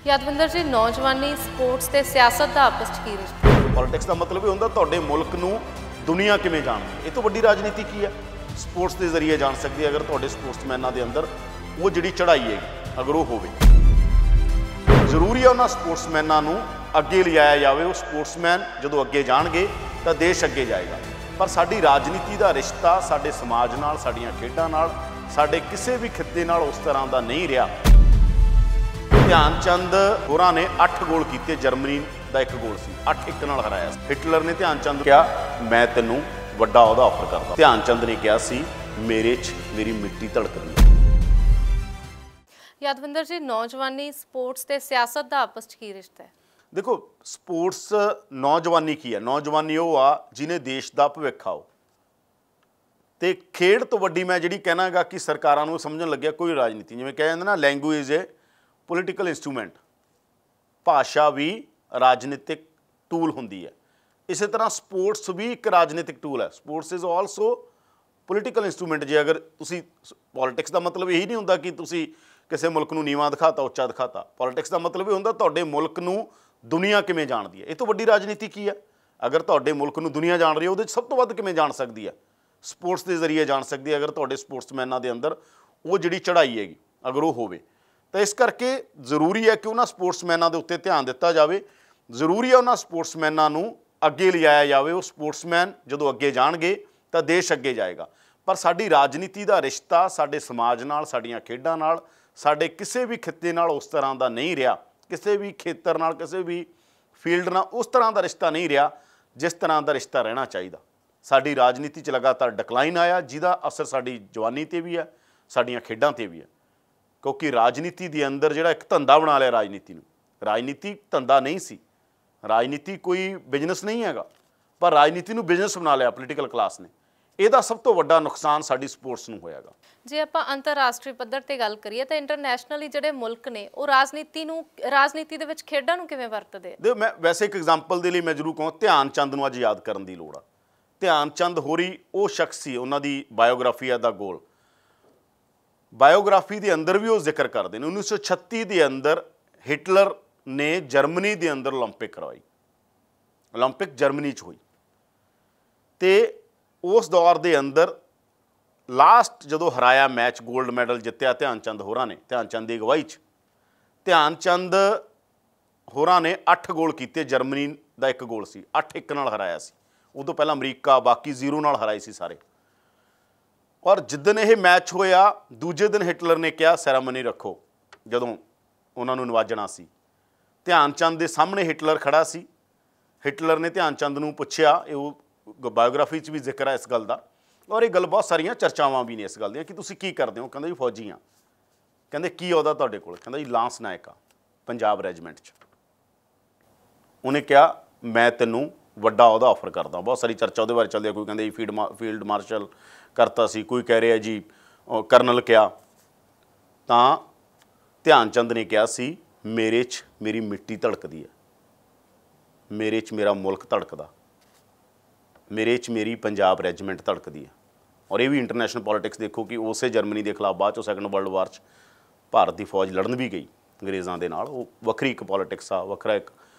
ਯਾਦਵਿੰਦਰ ਜੀ, ਨੌਜਵਾਨੀ ਸਪੋਰਟਸ ਤੇ ਸਿਆਸਤ ਦਾ ਆਪਸ ਚ ਕੀ ਰਿਸ਼ਤਾ? ਪੋਲਿਟਿਕਸ ਦਾ ਮਤਲਬ ਇਹ ਹੁੰਦਾ ਤੁਹਾਡੇ ਮੁਲਕ ਨੂੰ ਦੁਨੀਆ ਕਿਵੇਂ ਜਾਣਦੀ। ਇਹ ਤੋਂ ਵੱਡੀ ਰਾਜਨੀਤੀ ਕੀ ਹੈ? ਸਪੋਰਟਸ ਦੇ ਜ਼ਰੀਏ ਜਾਣ ਸਕਦੀ ਹੈ ਅਗਰ ਤੁਹਾਡੇ ਸਪੋਰਟਸਮੈਨਾਂ ਦੇ ਅੰਦਰ ਉਹ ਜਿਹੜੀ ਚੜ੍ਹਾਈ ਹੈ ਅਗਰ ਉਹ ਹੋਵੇ। ਜ਼ਰੂਰੀ ਹੈ ਉਹਨਾਂ ਸਪੋਰਟਸਮੈਨਾਂ ਨੂੰ ਅੱਗੇ ਲਿਜਾਇਆ ਜਾਵੇ। ਉਹ ਸਪੋਰਟਸਮੈਨ ਜਦੋਂ ਅੱਗੇ ਜਾਣਗੇ ਤਾਂ ਦੇਸ਼ ਅੱਗੇ ਜਾਏਗਾ। ਪਰ ਸਾਡੀ ਰਾਜਨੀਤੀ ਦਾ ਰਿਸ਼ਤਾ ਸਾਡੇ ਸਮਾਜ ਨਾਲ, ਸਾਡੀਆਂ ਖੇਡਾਂ ਨਾਲ, ਸਾਡੇ ਕਿਸੇ ਵੀ ਖਿੱਤੇ ਨਾਲ ਉਸ ਤਰ੍ਹਾਂ ਦਾ ਨਹੀਂ ਰਿਹਾ। ਧਿਆਨ ਚੰਦ ਹੋਰਾਂ ਨੇ 8 ਗੋਲ ਕੀਤੇ, ਜਰਮਨੀ ਦਾ 1 ਗੋਲ ਸੀ, 8-1 ਨਾਲ ਹਰਾਇਆ। ਹਿਟਲਰ ਨੇ ਧਿਆਨ ਚੰਦ ਕਿਹਾ ਮੈਂ ਤੈਨੂੰ ਵੱਡਾ ਅਹੁਦਾ ਆਫਰ ਕਰਦਾ। ਧਿਆਨ ਚੰਦ ਨੇ ਕਿਹਾ ਸੀ ਮੇਰੇ 'ਚ ਮੇਰੀ ਮਿੱਟੀ ਧੜਕਦੀ। ਯਾਦਵਿੰਦਰ ਜੀ, ਨੌਜਵਾਨੀ ਸਪੋਰਟਸ ਤੇ ਸਿਆਸਤ ਦਾ ਆਪਸ ਚ ਕੀ ਰਿਸ਼ਤਾ ਹੈ? ਦੇਖੋ, ਸਪੋਰਟਸ ਨੌਜਵਾਨੀ ਕੀ ਹੈ? ਨੌਜਵਾਨੀ ਉਹ ਆ ਜਿਹਨੇ ਦੇਸ਼ ਦਾ ਭਵਿੱਖ ਆਓ। ਤੇ ਖੇਡ ਤੋਂ ਵੱਡੀ ਮੈਂ ਜਿਹੜੀ ਕਹਿਣਾਗਾ ਕਿ ਸਰਕਾਰਾਂ ਨੂੰ ਸਮਝਣ ਲੱਗਿਆ ਕੋਈ ਰਾਜਨੀਤੀ, ਜਿਵੇਂ ਕਹਿ ਜਾਂਦੇ ਨਾ ਲੈਂਗੁਏਜ ਏ ਪੋਲੀਟੀਕਲ ਇੰਸਟਰੂਮੈਂਟ, ਭਾਸ਼ਾ ਵੀ ਰਾਜਨੀਤਿਕ ਟੂਲ ਹੁੰਦੀ ਹੈ। ਇਸੇ ਤਰ੍ਹਾਂ ਸਪੋਰਟਸ ਵੀ ਇੱਕ ਰਾਜਨੀਤਿਕ ਟੂਲ ਹੈ। Sports is also political instrument. ਜੇ ਅਗਰ ਤੁਸੀਂ ਪੋਲੀਟਿਕਸ ਦਾ ਮਤਲਬ ਇਹੀ ਨਹੀਂ ਹੁੰਦਾ ਕਿ ਤੁਸੀਂ ਕਿਸੇ ਮੁਲਕ ਨੂੰ ਨੀਵਾਂ ਦਿਖਾਤਾ, ਉੱਚਾ ਦਿਖਾਤਾ। ਪੋਲੀਟਿਕਸ ਦਾ ਮਤਲਬ ਇਹ ਹੁੰਦਾ ਤੁਹਾਡੇ ਮੁਲਕ ਨੂੰ ਦੁਨੀਆ ਕਿਵੇਂ ਜਾਣਦੀ ਹੈ। ਇਹ ਤੋਂ ਵੱਡੀ ਰਾਜਨੀਤੀ ਕੀ ਹੈ? ਅਗਰ ਤੁਹਾਡੇ ਮੁਲਕ ਨੂੰ ਦੁਨੀਆ ਜਾਣ ਰਹੀ ਹੈ, ਉਹਦੇ 'ਚ ਸਭ ਤੋਂ ਵੱਧ ਕਿਵੇਂ ਜਾਣ ਸਕਦੀ ਹੈ? ਸਪੋਰਟਸ ਦੇ ਜ਼ਰੀਏ ਜਾਣ ਸਕਦੀ ਹੈ ਅਗਰ ਤੁਹਾਡੇ ਸਪੋਰਟਸਮੈਨਾਂ ਦੇ ਅੰਦਰ ਉਹ ਜਿਹੜੀ ਚੜ੍ਹਾਈ ਹੈਗੀ ਅਗਰ ਉਹ ਹੋਵੇ। ਤਾਂ ਇਸ ਕਰਕੇ ਜ਼ਰੂਰੀ ਹੈ ਕਿ ਉਹਨਾਂ ਸਪੋਰਟਸਮੈਨਾਂ ਦੇ ਉੱਤੇ ਧਿਆਨ ਦਿੱਤਾ ਜਾਵੇ। ਜ਼ਰੂਰੀ ਹੈ ਉਹਨਾਂ ਸਪੋਰਟਸਮੈਨਾਂ ਨੂੰ ਅੱਗੇ ਲਿਜਾਇਆ ਜਾਵੇ। ਉਹ ਸਪੋਰਟਸਮੈਨ ਜਦੋਂ ਅੱਗੇ ਜਾਣਗੇ ਤਾਂ ਦੇਸ਼ ਅੱਗੇ ਜਾਏਗਾ। ਪਰ ਸਾਡੀ ਰਾਜਨੀਤੀ ਦਾ ਰਿਸ਼ਤਾ ਸਾਡੇ ਸਮਾਜ ਨਾਲ, ਸਾਡੀਆਂ ਖੇਡਾਂ ਨਾਲ, ਸਾਡੇ ਕਿਸੇ ਵੀ ਖਿੱਤੇ ਨਾਲ ਉਸ ਤਰ੍ਹਾਂ ਦਾ ਨਹੀਂ ਰਿਹਾ। ਕਿਸੇ ਵੀ ਖੇਤਰ ਨਾਲ, ਕਿਸੇ ਵੀ ਫੀਲਡ ਨਾਲ ਉਸ ਤਰ੍ਹਾਂ ਦਾ ਰਿਸ਼ਤਾ ਨਹੀਂ ਰਿਹਾ ਜਿਸ ਤਰ੍ਹਾਂ ਦਾ ਰਿਸ਼ਤਾ ਰਹਿਣਾ ਚਾਹੀਦਾ। ਸਾਡੀ ਰਾਜਨੀਤੀ 'ਚ ਲਗਾਤਾਰ ਡਿਕਲਾਈਨ ਆਇਆ, ਜਿਹਦਾ ਅਸਰ ਸਾਡੀ ਜਵਾਨੀ 'ਤੇ ਵੀ ਹੈ, ਸਾਡੀਆਂ ਖੇਡਾਂ 'ਤੇ ਵੀ ਹੈ। ਕਿਉਂਕਿ ਰਾਜਨੀਤੀ ਦੇ ਅੰਦਰ ਜਿਹੜਾ ਇੱਕ ਧੰਦਾ ਬਣਾ ਲਿਆ ਰਾਜਨੀਤੀ ਨੂੰ। ਰਾਜਨੀਤੀ ਧੰਦਾ ਨਹੀਂ ਸੀ, ਰਾਜਨੀਤੀ ਕੋਈ ਬਿਜ਼ਨਸ ਨਹੀਂ ਹੈਗਾ, ਪਰ ਰਾਜਨੀਤੀ ਨੂੰ ਬਿਜ਼ਨਸ ਬਣਾ ਲਿਆ ਪੋਲੀਟੀਕਲ ਕਲਾਸ ਨੇ। ਇਹਦਾ ਸਭ ਤੋਂ ਵੱਡਾ ਨੁਕਸਾਨ ਸਾਡੀ ਸਪੋਰਟਸ ਨੂੰ ਹੋਇਆਗਾ। ਜੇ ਆਪਾਂ ਅੰਤਰਰਾਸ਼ਟਰੀ ਪੱਧਰ ਤੇ ਗੱਲ ਕਰੀਏ ਤਾਂ ਇੰਟਰਨੈਸ਼ਨਲੀ ਜਿਹੜੇ ਮੁਲਕ ਨੇ ਉਹ ਰਾਜਨੀਤੀ ਦੇ ਵਿੱਚ ਖੇਡਾਂ ਨੂੰ ਕਿਵੇਂ ਵਰਤਦੇ? ਦੇ ਮੈਂ ਵੈਸੇ ਇੱਕ ਐਗਜ਼ਾਮਪਲ ਦੇ ਲਈ ਮੈਂ ਜ਼ਰੂਰ ਕਹਾਂ, ਧਿਆਨ ਚੰਦ ਨੂੰ ਅੱਜ ਯਾਦ ਕਰਨ ਦੀ ਲੋੜ ਆ। ਧਿਆਨ ਚੰਦ ਹੋਰੀ ਉਹ ਸ਼ਖਸ ਸੀ, ਉਹਨਾਂ ਦੀ ਬਾਇਓਗ੍ਰਾਫੀ ਆ ਦਾ ਗੋਲ। ਬਾਇਓਗ੍ਰਾਫੀ ਦੇ ਅੰਦਰ ਵੀ ਉਹ ਜ਼ਿਕਰ ਕਰਦੇ ਨੇ 1936 ਦੇ ਅੰਦਰ ਹਿਟਲਰ ਨੇ ਜਰਮਨੀ ਦੇ ਅੰਦਰ ਓਲੰਪਿਕ ਕਰਵਾਈ। ਓਲੰਪਿਕ ਜਰਮਨੀ 'ਚ ਹੋਈ ਤੇ ਉਸ ਦੌਰ ਦੇ ਅੰਦਰ ਲਾਸਟ ਜਦੋਂ ਹਰਾਇਆ ਮੈਚ, ਗੋਲਡ ਮੈਡਲ ਜਿੱਤਿਆ ਧਿਆਨ ਚੰਦ ਹੋਰਾਂ ਨੇ, ਧਿਆਨ ਚੰਦ ਦੀ ਅਗਵਾਈ 'ਚ। ਧਿਆਨ ਚੰਦ ਹੋਰਾਂ ਨੇ 8 ਗੋਲ ਕੀਤੇ, ਜਰਮਨੀ ਦਾ 1 ਗੋਲ ਸੀ, 8-1 ਨਾਲ ਹਰਾਇਆ ਸੀ। ਉਦੋਂ ਪਹਿਲਾਂ ਅਮਰੀਕਾ ਬਾਕੀ 0 ਨਾਲ ਹਰਾਏ ਸੀ ਸਾਰੇ। ਔਰ ਜਿੱਦਣ ਇਹ ਮੈਚ ਹੋਇਆ ਦੂਜੇ ਦਿਨ ਹਿਟਲਰ ਨੇ ਕਿਹਾ ਸੈਰਾਮਨੀ ਰੱਖੋ, ਜਦੋਂ ਉਹਨਾਂ ਨੂੰ ਨਵਾਜਣਾ ਸੀ। ਧਿਆਨ ਚੰਦ ਦੇ ਸਾਹਮਣੇ ਹਿਟਲਰ ਖੜਾ ਸੀ। ਹਿਟਲਰ ਨੇ ਧਿਆਨ ਚੰਦ ਨੂੰ ਪੁੱਛਿਆ, ਇਹ ਉਹ ਬਾਇਓਗ੍ਰਾਫੀ 'ਚ ਵੀ ਜ਼ਿਕਰ ਹੈ ਇਸ ਗੱਲ ਦਾ, ਔਰ ਇਹ ਗੱਲ ਬਹੁਤ ਸਾਰੀਆਂ ਚਰਚਾਵਾਂ ਵੀ ਨੇ ਇਸ ਗੱਲ ਦੀਆਂ ਕਿ ਤੁਸੀਂ ਕੀ ਕਰਦੇ ਹੋ। ਕਹਿੰਦਾ ਜੀ ਫੌਜੀ ਹਾਂ। ਕਹਿੰਦੇ ਕੀ ਅਹੁਦਾ ਤੁਹਾਡੇ ਕੋਲ? ਕਹਿੰਦਾ ਜੀ ਲਾਂਸ ਨਾਇਕ ਆ ਪੰਜਾਬ ਰੈਜੀਮੈਂਟ 'ਚ। ਉਹਨੇ ਕਿਹਾ ਮੈਂ ਤੈਨੂੰ ਵੱਡਾ ਅਹੁਦਾ ਆਫਰ ਕਰਦਾ। ਬਹੁਤ ਸਾਰੀ ਚਰਚਾ ਉਹਦੇ ਬਾਰੇ ਚੱਲਦੀ ਹੈ। ਕੋਈ ਕਹਿੰਦੇ ਜੀ ਫੀਲਡ ਮਾਰਸ਼ਲ ਕਰਤਾ ਸੀ, ਕੋਈ ਕਹਿ ਰਿਹਾ ਜੀ ਕਰਨਲ ਕਿਹਾ। ਤਾਂ ਧਿਆਨ ਚੰਦ ਨੇ ਕਿਹਾ ਸੀ ਮੇਰੇ 'ਚ ਮੇਰੀ ਮਿੱਟੀ ਧੜਕਦੀ ਹੈ, ਮੇਰੇ 'ਚ ਮੇਰਾ ਮੁਲਕ ਧੜਕਦਾ, ਮੇਰੇ 'ਚ ਮੇਰੀ ਪੰਜਾਬ ਰੈਜੀਮੈਂਟ ਧੜਕਦੀ ਹੈ। ਔਰ ਇਹ ਵੀ ਇੰਟਰਨੈਸ਼ਨਲ ਪੋਲੀਟਿਕਸ ਦੇਖੋ ਕਿ ਉਸੇ ਜਰਮਨੀ ਦੇ ਖਿਲਾਫ ਬਾਅਦ 'ਚੋਂ ਸੈਕੰਡ ਵਰਲਡ ਵਾਰ 'ਚ ਭਾਰਤ ਦੀ ਫੌਜ ਲੜਨ ਵੀ ਗਈ ਅੰਗਰੇਜ਼ਾਂ ਦੇ ਨਾਲ। ਉਹ ਵੱਖਰੀ ਇੱਕ ਪੋਲੀਟਿਕਸ ਆ, ਵੱਖਰਾ ਇੱਕ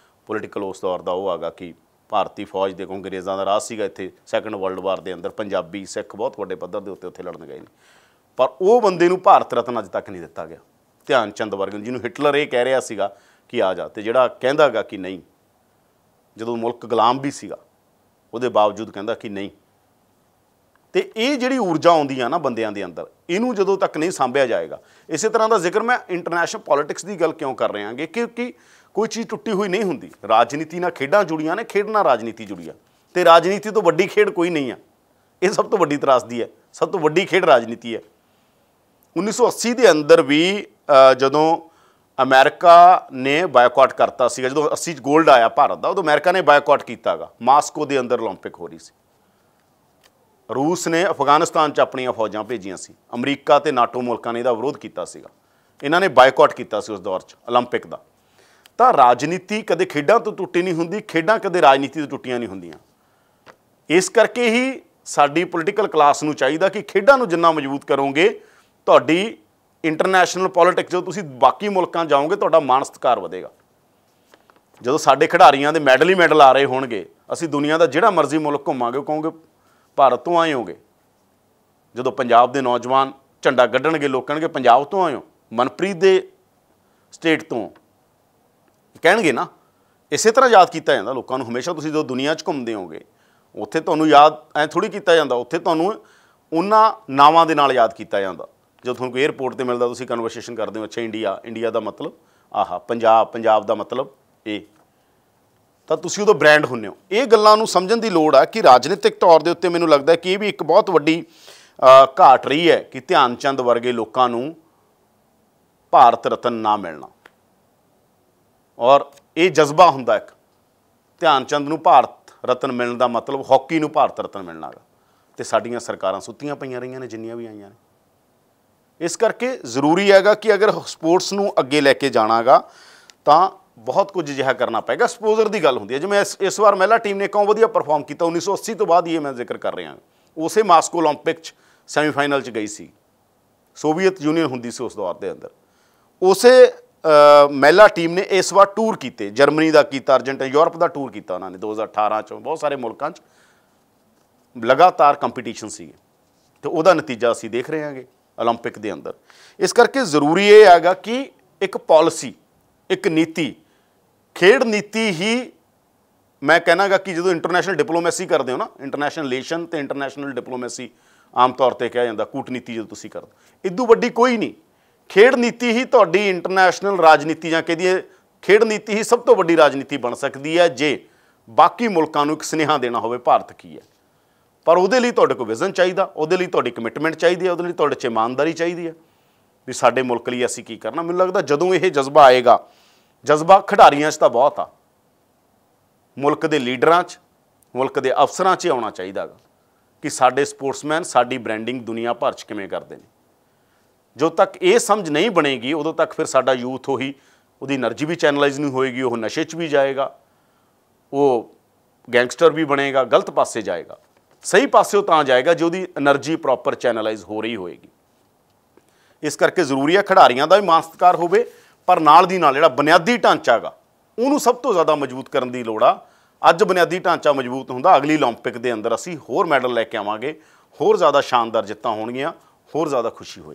ਪੋਲੀਟੀਕਲ ਉਸ ਦੌਰ ਦਾ ਉਹ ਹੈਗਾ ਕਿ ਭਾਰਤੀ ਫੌਜ ਦੇ ਅੰਗਰੇਜ਼ਾਂ ਦਾ ਰਾਜ ਸੀਗਾ ਇੱਥੇ ਸੈਕੰਡ ਵਰਲਡ ਵਾਰ ਦੇ ਅੰਦਰ। ਪੰਜਾਬੀ ਸਿੱਖ ਬਹੁਤ ਵੱਡੇ ਪੱਧਰ ਦੇ ਉੱਤੇ ਉੱਥੇ ਲੜਨ ਗਏ ਨੇ, ਪਰ ਉਹ ਬੰਦੇ ਨੂੰ ਭਾਰਤ ਰਤਨ ਅੱਜ ਤੱਕ ਨਹੀਂ ਦਿੱਤਾ ਗਿਆ। ਧਿਆਨ ਚੰਦ ਵਰਗੇ ਜਿਹਨੂੰ ਹਿਟਲਰ ਇਹ ਕਹਿ ਰਿਹਾ ਸੀਗਾ ਕਿ ਆ ਜਾ, ਤੇ ਜਿਹੜਾ ਕਹਿੰਦਾ ਗਾ ਕਿ ਨਹੀਂ, ਜਦੋਂ ਮੁਲਕ ਗੁਲਾਮ ਵੀ ਸੀਗਾ ਉਹਦੇ ਬਾਵਜੂਦ ਕਹਿੰਦਾ ਕਿ ਨਹੀਂ। ਤੇ ਇਹ ਜਿਹੜੀ ਊਰਜਾ ਆਉਂਦੀ ਆ ਨਾ ਬੰਦਿਆਂ ਦੇ ਅੰਦਰ, ਇਹਨੂੰ ਜਦੋਂ ਤੱਕ ਨਹੀਂ ਸਾਂਭਿਆ ਜਾਏਗਾ। ਇਸੇ ਤਰ੍ਹਾਂ ਦਾ ਜ਼ਿਕਰ ਮੈਂ ਇੰਟਰਨੈਸ਼ਨਲ ਪੋਲੀਟਿਕਸ ਦੀ ਗੱਲ ਕਿਉਂ ਕਰ ਰਹੇ ਹਾਂਗੇ, ਕਿਉਂਕਿ ਕੋਈ ਚੀਜ਼ ਟੁੱਟੀ ਹੋਈ ਨਹੀਂ ਹੁੰਦੀ। ਰਾਜਨੀਤੀ ਨਾਲ ਖੇਡਾਂ ਜੁੜੀਆਂ ਨੇ, ਖੇਡ ਨਾਲ ਰਾਜਨੀਤੀ ਜੁੜੀ ਆ, ਅਤੇ ਰਾਜਨੀਤੀ ਤੋਂ ਵੱਡੀ ਖੇਡ ਕੋਈ ਨਹੀਂ ਆ। ਇਹ ਸਭ ਤੋਂ ਵੱਡੀ ਤਰਾਸਦੀ ਹੈ। ਸਭ ਤੋਂ ਵੱਡੀ ਖੇਡ ਰਾਜਨੀਤੀ ਹੈ। 1980 ਦੇ ਅੰਦਰ ਵੀ ਜਦੋਂ ਅਮਰੀਕਾ ਨੇ ਬਾਇਕਾਟ ਕਰਤਾ ਸੀਗਾ, ਜਦੋਂ 80 'ਚ ਗੋਲਡ ਆਇਆ ਭਾਰਤ ਦਾ, ਉਦੋਂ ਅਮਰੀਕਾ ਨੇ ਬਾਇਕਾਟ ਕੀਤਾ ਗਾ। ਮਾਸਕੋ ਦੇ ਅੰਦਰ ਓਲੰਪਿਕ ਹੋ ਰਹੀ ਸੀ। ਰੂਸ ਨੇ ਅਫਗਾਨਿਸਤਾਨ 'ਚ ਆਪਣੀਆਂ ਫੌਜਾਂ ਭੇਜੀਆਂ ਸੀ। ਅਮਰੀਕਾ ਅਤੇ ਨਾਟੋ ਮੁਲਕਾਂ ਨੇ ਇਹਦਾ ਵਿਰੋਧ ਕੀਤਾ ਸੀਗਾ। ਇਹਨਾਂ ਨੇ ਬਾਇਕਾਟ ਕੀਤਾ ਸੀ ਉਸ ਦੌਰ 'ਚ ਓਲੰਪਿਕ ਦਾ। ਤਾਂ ਰਾਜਨੀਤੀ ਕਦੇ ਖੇਡਾਂ ਤੋਂ ਟੁੱਟੀ ਨਹੀਂ ਹੁੰਦੀ, ਖੇਡਾਂ ਕਦੇ ਰਾਜਨੀਤੀ ਤੋਂ ਟੁੱਟੀਆਂ ਨਹੀਂ ਹੁੰਦੀਆਂ। ਇਸ ਕਰਕੇ ਹੀ ਸਾਡੀ ਪੋਲੀਟੀਕਲ ਕਲਾਸ ਨੂੰ ਚਾਹੀਦਾ ਕਿ ਖੇਡਾਂ ਨੂੰ ਜਿੰਨਾ ਮਜ਼ਬੂਤ ਕਰੋਗੇ ਤੁਹਾਡੀ ਇੰਟਰਨੈਸ਼ਨਲ ਪੋਲਿਟਿਕਸ ਜਦੋਂ ਤੁਸੀਂ ਬਾਕੀ ਮੁਲਕਾਂ ਜਾਓਗੇ ਤੁਹਾਡਾ ਮਾਣ ਸਤਿਕਾਰ ਵਧੇਗਾ। ਜਦੋਂ ਸਾਡੇ ਖਿਡਾਰੀਆਂ ਦੇ ਮੈਡਲ ਹੀ ਮੈਡਲ ਆ ਰਹੇ ਹੋਣਗੇ, ਅਸੀਂ ਦੁਨੀਆ ਦਾ ਜਿਹੜਾ ਮਰਜ਼ੀ ਮੁਲਕ ਘੁੰਮਾਂਗੇ ਉਹ ਕਹੋਗੇ ਭਾਰਤ ਤੋਂ ਆਏ ਹੋਗੇ। ਜਦੋਂ ਪੰਜਾਬ ਦੇ ਨੌਜਵਾਨ ਝੰਡਾ ਕੱਢਣਗੇ ਲੋਕ ਕਹਿਣਗੇ ਪੰਜਾਬ ਤੋਂ ਆਏ ਹੋ, ਮਨਪ੍ਰੀਤ ਦੇ ਸਟੇਟ ਤੋਂ ਕਹਿਣਗੇ ਨਾ। ਇਸੇ ਤਰ੍ਹਾਂ ਯਾਦ ਕੀਤਾ ਜਾਂਦਾ ਲੋਕਾਂ ਨੂੰ ਹਮੇਸ਼ਾ। ਤੁਸੀਂ ਜਦੋਂ ਦੁਨੀਆ 'ਚ ਘੁੰਮਦੇ ਹੋਗੇ ਉੱਥੇ ਤੁਹਾਨੂੰ ਯਾਦ ਐਂ ਥੋੜ੍ਹੀ ਕੀਤਾ ਜਾਂਦਾ, ਉੱਥੇ ਤੁਹਾਨੂੰ ਉਹਨਾਂ ਨਾਵਾਂ ਦੇ ਨਾਲ ਯਾਦ ਕੀਤਾ ਜਾਂਦਾ। ਜਦੋਂ ਤੁਹਾਨੂੰ ਕੋਈ ਏਅਰਪੋਰਟ 'ਤੇ ਮਿਲਦਾ ਤੁਸੀਂ ਕਨਵਰਸੇਸ਼ਨ ਕਰਦੇ ਹੋ, ਅੱਛਾ ਇੰਡੀਆ, ਇੰਡੀਆ ਦਾ ਮਤਲਬ ਆਹ, ਪੰਜਾਬ, ਪੰਜਾਬ ਦਾ ਮਤਲਬ ਇਹ, ਤਾਂ ਤੁਸੀਂ ਉਦੋਂ ਬ੍ਰਾਂਡ ਹੁੰਦੇ ਹੋ। ਇਹ ਗੱਲਾਂ ਨੂੰ ਸਮਝਣ ਦੀ ਲੋੜ ਆ ਕਿ ਰਾਜਨੀਤਿਕ ਤੌਰ ਦੇ ਉੱਤੇ ਮੈਨੂੰ ਲੱਗਦਾ ਕਿ ਇਹ ਵੀ ਇੱਕ ਬਹੁਤ ਵੱਡੀ ਘਾਟ ਰਹੀ ਹੈ ਕਿ ਧਿਆਨ ਚੰਦ ਵਰਗੇ ਲੋਕਾਂ ਨੂੰ ਭਾਰਤ ਰਤਨ ਨਾ ਮਿਲਣਾ। ਔਰ ਇਹ ਜਜ਼ਬਾ ਹੁੰਦਾ ਇੱਕ, ਧਿਆਨ ਚੰਦ ਨੂੰ ਭਾਰਤ ਰਤਨ ਮਿਲਣ ਦਾ ਮਤਲਬ ਹਾਕੀ ਨੂੰ ਭਾਰਤ ਰਤਨ ਮਿਲਣਾ ਗਾ। ਅਤੇ ਸਾਡੀਆਂ ਸਰਕਾਰਾਂ ਸੁੱਤੀਆਂ ਪਈਆਂ ਰਹੀਆਂ ਨੇ ਜਿੰਨੀਆਂ ਵੀ ਆਈਆਂ ਨੇ। ਇਸ ਕਰਕੇ ਜ਼ਰੂਰੀ ਹੈਗਾ ਕਿ ਅਗਰ ਸਪੋਰਟਸ ਨੂੰ ਅੱਗੇ ਲੈ ਕੇ ਜਾਣਾ ਗਾ ਤਾਂ ਬਹੁਤ ਕੁਝ ਅਜਿਹਾ ਕਰਨਾ ਪਏਗਾ। ਐਕਸਪੋਜ਼ਰ ਦੀ ਗੱਲ ਹੁੰਦੀ ਹੈ, ਜਿਵੇਂ ਇਸ ਵਾਰ ਮਹਿਲਾ ਟੀਮ ਨੇ ਕਿਉਂ ਵਧੀਆ ਪਰਫਾਰਮ ਕੀਤਾ। 1980 ਤੋਂ ਬਾਅਦ ਹੀ ਇਹ ਮੈਂ ਜ਼ਿਕਰ ਕਰ ਰਿਹਾ। ਉਸੇ ਮਾਸਕੋ ਓਲੰਪਿਕ 'ਚ ਸੈਮੀਫਾਈਨਲ 'ਚ ਗਈ ਸੀ, ਸੋਵੀਅਤ ਯੂਨੀਅਨ ਹੁੰਦੀ ਸੀ ਉਸ ਦੌਰ ਦੇ ਅੰਦਰ। ਉਸੇ ਮਹਿਲਾ ਟੀਮ ਨੇ ਇਸ ਵਾਰ ਟੂਰ ਕੀਤੇ, ਜਰਮਨੀ ਦਾ ਕੀਤਾ, ਅਰਜਨਟੀਨਾ, ਯੂਰਪ ਦਾ ਟੂਰ ਕੀਤਾ ਉਹਨਾਂ ਨੇ 2018 'ਚ। ਬਹੁਤ ਸਾਰੇ ਮੁਲਕਾਂ 'ਚ ਲਗਾਤਾਰ ਕੰਪੀਟੀਸ਼ਨ ਸੀਗੇ ਅਤੇ ਉਹਦਾ ਨਤੀਜਾ ਅਸੀਂ ਦੇਖ ਰਹੇ ਹਾਂਗੇ ਓਲੰਪਿਕ ਦੇ ਅੰਦਰ। ਇਸ ਕਰਕੇ ਜ਼ਰੂਰੀ ਇਹ ਹੈਗਾ ਕਿ ਇੱਕ ਪਾਲਿਸੀ, ਇੱਕ ਨੀਤੀ, ਖੇਡ ਨੀਤੀ ਹੀ ਮੈਂ ਕਹਿਣਾਗਾ ਕਿ ਜਦੋਂ ਇੰਟਰਨੈਸ਼ਨਲ ਡਿਪਲੋਮੈਸੀ ਕਰਦੇ ਹੋ ਨਾ, ਇੰਟਰਨੈਸ਼ਨਲ ਰਿਲੇਸ਼ਨ ਅਤੇ ਇੰਟਰਨੈਸ਼ਨਲ ਡਿਪਲੋਮੈਸੀ ਆਮ ਤੌਰ 'ਤੇ ਕਿਹਾ ਜਾਂਦਾ, ਕੂਟਨੀਤੀ ਜਦੋਂ ਤੁਸੀਂ ਕਰਦੇ, ਇਦੋਂ ਵੱਡੀ ਕੋਈ ਨਹੀਂ। ਖੇਡ ਨੀਤੀ ਹੀ ਤੁਹਾਡੀ ਇੰਟਰਨੈਸ਼ਨਲ ਰਾਜਨੀਤੀ ਜਾਂ ਕਹਦੀਏ ਖੇਡ ਨੀਤੀ ਹੀ ਸਭ ਤੋਂ ਵੱਡੀ ਰਾਜਨੀਤੀ ਬਣ ਸਕਦੀ ਹੈ ਜੇ ਬਾਕੀ ਮੁਲਕਾਂ ਨੂੰ ਇੱਕ ਸੁਨੇਹਾ ਦੇਣਾ ਹੋਵੇ ਭਾਰਤ ਕੀ ਹੈ। ਪਰ ਉਹਦੇ ਲਈ ਤੁਹਾਡੇ ਕੋਲ ਵਿਜ਼ਨ ਚਾਹੀਦਾ, ਉਹਦੇ ਲਈ ਤੁਹਾਡੀ ਕਮਿਟਮੈਂਟ ਚਾਹੀਦੀ ਹੈ, ਉਹਦੇ ਲਈ ਤੁਹਾਡੇ 'ਚ ਇਮਾਨਦਾਰੀ ਚਾਹੀਦੀ ਹੈ ਵੀ ਸਾਡੇ ਮੁਲਕ ਲਈ ਅਸੀਂ ਕੀ ਕਰਨਾ। ਮੈਨੂੰ ਲੱਗਦਾ ਜਦੋਂ ਇਹ ਜਜ਼ਬਾ ਆਏਗਾ, ਜਜ਼ਬਾ ਖਿਡਾਰੀਆਂ 'ਚ ਤਾਂ ਬਹੁਤ ਆ, ਮੁਲਕ ਦੇ ਲੀਡਰਾਂ 'ਚ, ਮੁਲਕ ਦੇ ਅਫਸਰਾਂ 'ਚ ਆਉਣਾ ਚਾਹੀਦਾ ਗਾ ਕਿ ਸਾਡੇ ਸਪੋਰਟਸਮੈਨ ਸਾਡੀ ਬ੍ਰਾਂਡਿੰਗ ਦੁਨੀਆ ਭਰ 'ਚ ਕਿਵੇਂ ਕਰਦੇ ਨੇ। ਜਦੋਂ ਤੱਕ ਇਹ ਸਮਝ ਨਹੀਂ ਬਣੇਗੀ ਉਦੋਂ ਤੱਕ ਫਿਰ ਸਾਡਾ ਯੂਥ ਉਹੀ, ਉਹਦੀ એનર્ਜੀ ਵੀ ਚੈਨਲਾਈਜ਼ ਨਹੀਂ ਹੋਏਗੀ, ਉਹ ਨਸ਼ੇ 'ਚ ਵੀ ਜਾਏਗਾ, ਉਹ ਗੈਂਗਸਟਰ ਵੀ ਬਣੇਗਾ, ਗਲਤ ਪਾਸੇ ਜਾਏਗਾ। ਸਹੀ ਪਾਸਿਓਂ ਤਾਂ ਜਾਏਗਾ ਜੇ ਉਹਦੀ એનર્ਜੀ ਪ੍ਰੋਪਰ ਚੈਨਲਾਈਜ਼ ਹੋ ਰਹੀ ਹੋਏਗੀ। ਇਸ ਕਰਕੇ ਜ਼ਰੂਰੀ ਹੈ ਖਿਡਾਰੀਆਂ ਦਾ ਵੀ ਮਾਣ ਸਤਿਕਾਰ ਹੋਵੇ, ਪਰ ਨਾਲ ਦੀ ਨਾਲ ਜਿਹੜਾ ਬੁਨਿਆਦੀ ਢਾਂਚਾ ਗਾ ਉਹਨੂੰ ਸਭ ਤੋਂ ਜ਼ਿਆਦਾ ਮਜ਼ਬੂਤ ਕਰਨ ਦੀ ਲੋੜ ਆ। ਅੱਜ ਬੁਨਿਆਦੀ ਢਾਂਚਾ ਮਜ਼ਬੂਤ ਹੁੰਦਾ, ਅਗਲੀ ਓਲੰਪਿਕ ਦੇ ਅੰਦਰ ਅਸੀਂ ਹੋਰ ਮੈਡਲ ਲੈ ਕੇ ਆਵਾਂਗੇ, ਹੋਰ ਜ਼ਿਆਦਾ ਸ਼ਾਨਦਾਰ ਜਿੱਤਾਂ ਹੋਣਗੀਆਂ, ਹੋਰ ਜ਼ਿਆਦਾ ਖੁਸ਼ੀ ਹੋਏਗੀ।